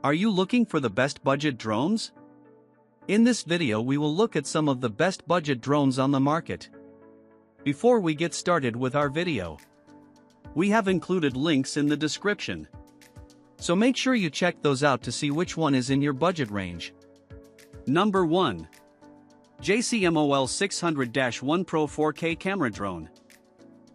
Are you looking for the best budget drones? In this video we will look at some of the best budget drones on the market. Before we get started with our video, we have included links in the description. So make sure you check those out to see which one is in your budget range. Number 1. JCMO L106-1 PRO 4K Camera Drone.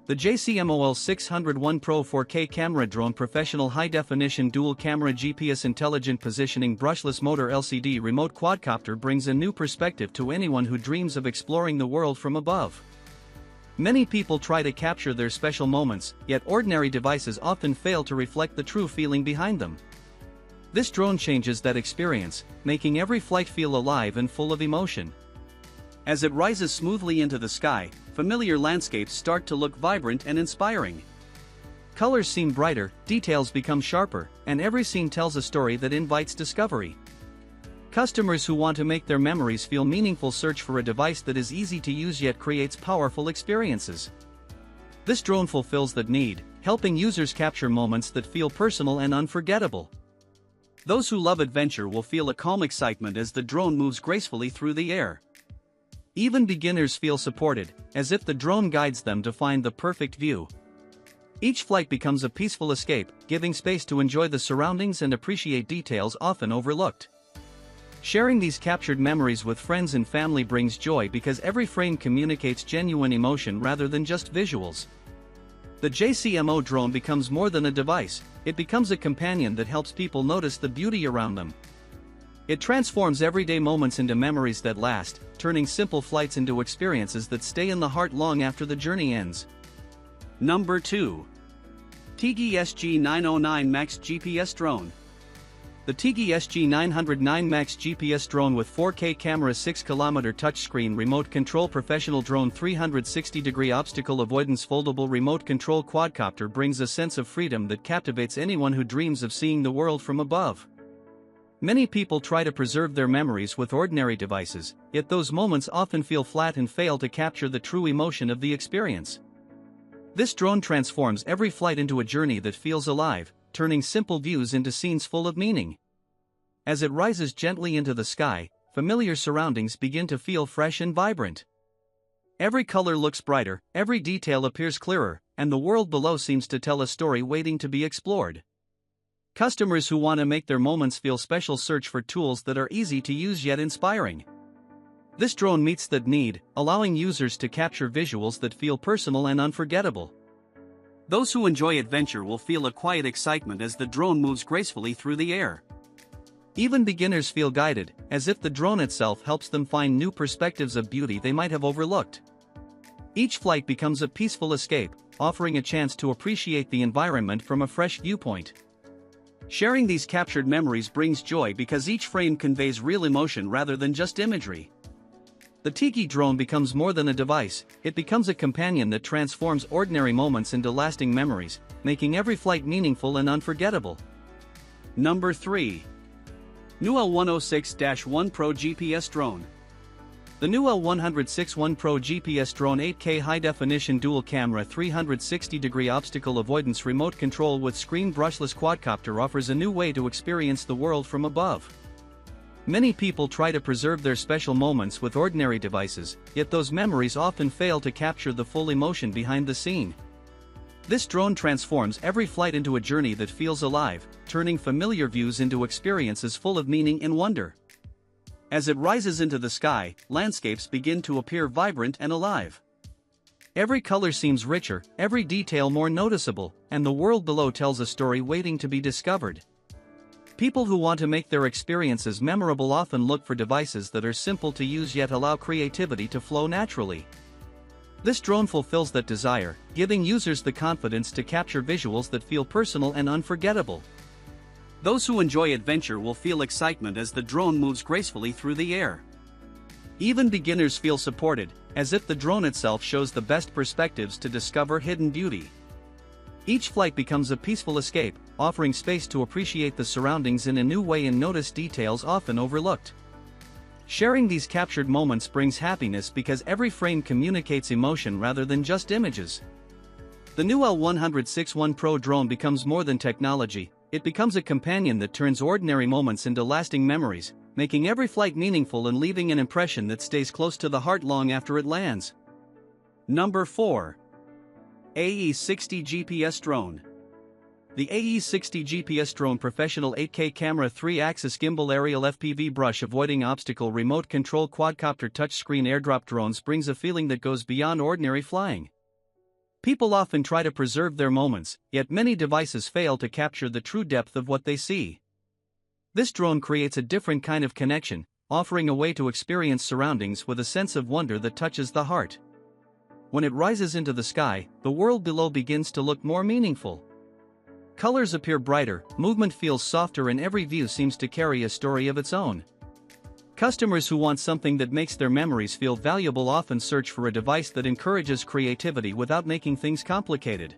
The JCMO L106-1 PRO 4K Camera Drone Professional High-Definition Dual-Camera GPS Intelligent Positioning Brushless Motor LCD Remote Quadcopter brings a new perspective to anyone who dreams of exploring the world from above. Many people try to capture their special moments, yet ordinary devices often fail to reflect the true feeling behind them. This drone changes that experience, making every flight feel alive and full of emotion. As it rises smoothly into the sky, familiar landscapes start to look vibrant and inspiring. Colors seem brighter, details become sharper, and every scene tells a story that invites discovery. Customers who want to make their memories feel meaningful search for a device that is easy to use yet creates powerful experiences. This drone fulfills that need, helping users capture moments that feel personal and unforgettable. Those who love adventure will feel a calm excitement as the drone moves gracefully through the air. Even beginners feel supported, as if the drone guides them to find the perfect view. Each flight becomes a peaceful escape, giving space to enjoy the surroundings and appreciate details often overlooked. Sharing these captured memories with friends and family brings joy because every frame communicates genuine emotion rather than just visuals. The JCMO drone becomes more than a device, it becomes a companion that helps people notice the beauty around them. It transforms everyday moments into memories that last, turning simple flights into experiences that stay in the heart long after the journey ends. Number 2. Teeggi SG909 Max GPS Drone. The Teeggi SG909 Max GPS Drone with 4K camera 6km touchscreen remote control professional drone 360-degree obstacle avoidance foldable remote control quadcopter brings a sense of freedom that captivates anyone who dreams of seeing the world from above. Many people try to preserve their memories with ordinary devices, yet those moments often feel flat and fail to capture the true emotion of the experience. This drone transforms every flight into a journey that feels alive, turning simple views into scenes full of meaning. As it rises gently into the sky, familiar surroundings begin to feel fresh and vibrant. Every color looks brighter, every detail appears clearer, and the world below seems to tell a story waiting to be explored. Customers who want to make their moments feel special search for tools that are easy to use yet inspiring. This drone meets that need, allowing users to capture visuals that feel personal and unforgettable. Those who enjoy adventure will feel a quiet excitement as the drone moves gracefully through the air. Even beginners feel guided, as if the drone itself helps them find new perspectives of beauty they might have overlooked. Each flight becomes a peaceful escape, offering a chance to appreciate the environment from a fresh viewpoint. Sharing these captured memories brings joy because each frame conveys real emotion rather than just imagery. The Teeggi drone becomes more than a device, it becomes a companion that transforms ordinary moments into lasting memories, making every flight meaningful and unforgettable. Number 3. New L106-1 PRO GPS Drone. The new L106-1 PRO GPS Drone 8K high-definition dual-camera 360-degree obstacle avoidance remote control with screen brushless quadcopter offers a new way to experience the world from above. Many people try to preserve their special moments with ordinary devices, yet those memories often fail to capture the full emotion behind the scene. This drone transforms every flight into a journey that feels alive, turning familiar views into experiences full of meaning and wonder. As it rises into the sky, landscapes begin to appear vibrant and alive. Every color seems richer, every detail more noticeable, and the world below tells a story waiting to be discovered. People who want to make their experiences memorable often look for devices that are simple to use yet allow creativity to flow naturally. This drone fulfills that desire, giving users the confidence to capture visuals that feel personal and unforgettable. Those who enjoy adventure will feel excitement as the drone moves gracefully through the air. Even beginners feel supported, as if the drone itself shows the best perspectives to discover hidden beauty. Each flight becomes a peaceful escape, offering space to appreciate the surroundings in a new way and notice details often overlooked. Sharing these captured moments brings happiness because every frame communicates emotion rather than just images. The new L106-1 PRO drone becomes more than technology, it becomes a companion that turns ordinary moments into lasting memories, making every flight meaningful and leaving an impression that stays close to the heart long after it lands. Number 4. AE60 GPS Drone. The AE60 GPS Drone professional 8K camera 3-axis gimbal aerial FPV brush avoiding obstacle remote control quadcopter touchscreen airdrop drones brings a feeling that goes beyond ordinary flying. People often try to preserve their moments, yet many devices fail to capture the true depth of what they see. This drone creates a different kind of connection, offering a way to experience surroundings with a sense of wonder that touches the heart. When it rises into the sky, the world below begins to look more meaningful. Colors appear brighter, movement feels softer, and every view seems to carry a story of its own. Customers who want something that makes their memories feel valuable often search for a device that encourages creativity without making things complicated.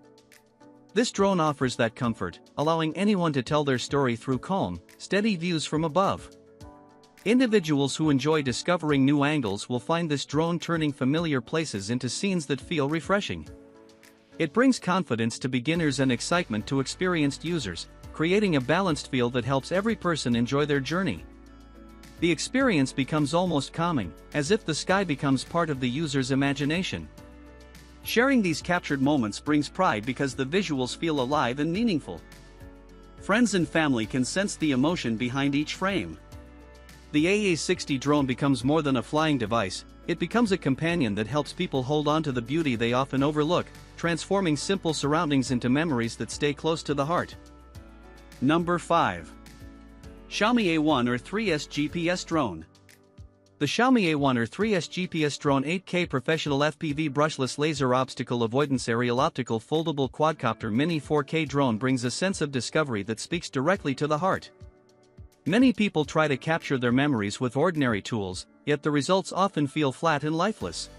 This drone offers that comfort, allowing anyone to tell their story through calm, steady views from above. Individuals who enjoy discovering new angles will find this drone turning familiar places into scenes that feel refreshing. It brings confidence to beginners and excitement to experienced users, creating a balanced feel that helps every person enjoy their journey. The experience becomes almost calming, as if the sky becomes part of the user's imagination. Sharing these captured moments brings pride because the visuals feel alive and meaningful. Friends and family can sense the emotion behind each frame. The AE60 drone becomes more than a flying device, it becomes a companion that helps people hold on to the beauty they often overlook, transforming simple surroundings into memories that stay close to the heart. Number 5. Xiaomi A1R 3S GPS Drone. The Xiaomi A1R 3S GPS Drone 8K Professional FPV Brushless Laser Obstacle Avoidance Aerial Optical Foldable Quadcopter Mini 4K Drone brings a sense of discovery that speaks directly to the heart. Many people try to capture their memories with ordinary tools, yet the results often feel flat and lifeless.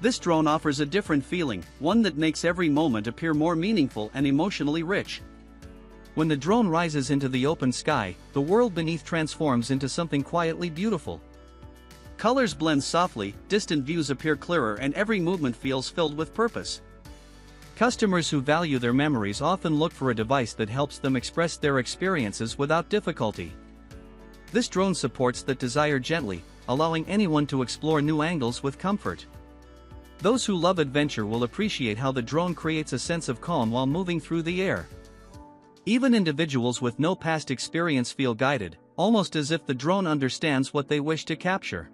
This drone offers a different feeling, one that makes every moment appear more meaningful and emotionally rich. When the drone rises into the open sky, the world beneath transforms into something quietly beautiful. Colors blend softly, distant views appear clearer, and every movement feels filled with purpose. Customers who value their memories often look for a device that helps them express their experiences without difficulty. This drone supports that desire gently, allowing anyone to explore new angles with comfort. Those who love adventure will appreciate how the drone creates a sense of calm while moving through the air. Even individuals with no past experience feel guided, almost as if the drone understands what they wish to capture.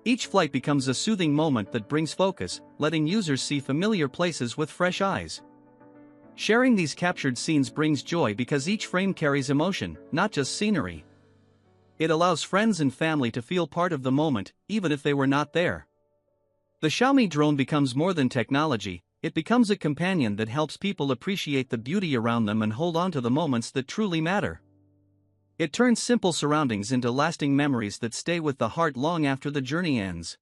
Each flight becomes a soothing moment that brings focus, letting users see familiar places with fresh eyes. Sharing these captured scenes brings joy because each frame carries emotion, not just scenery. It allows friends and family to feel part of the moment, even if they were not there. The Xiaomi drone becomes more than technology, it becomes a companion that helps people appreciate the beauty around them and hold on to the moments that truly matter. It turns simple surroundings into lasting memories that stay with the heart long after the journey ends.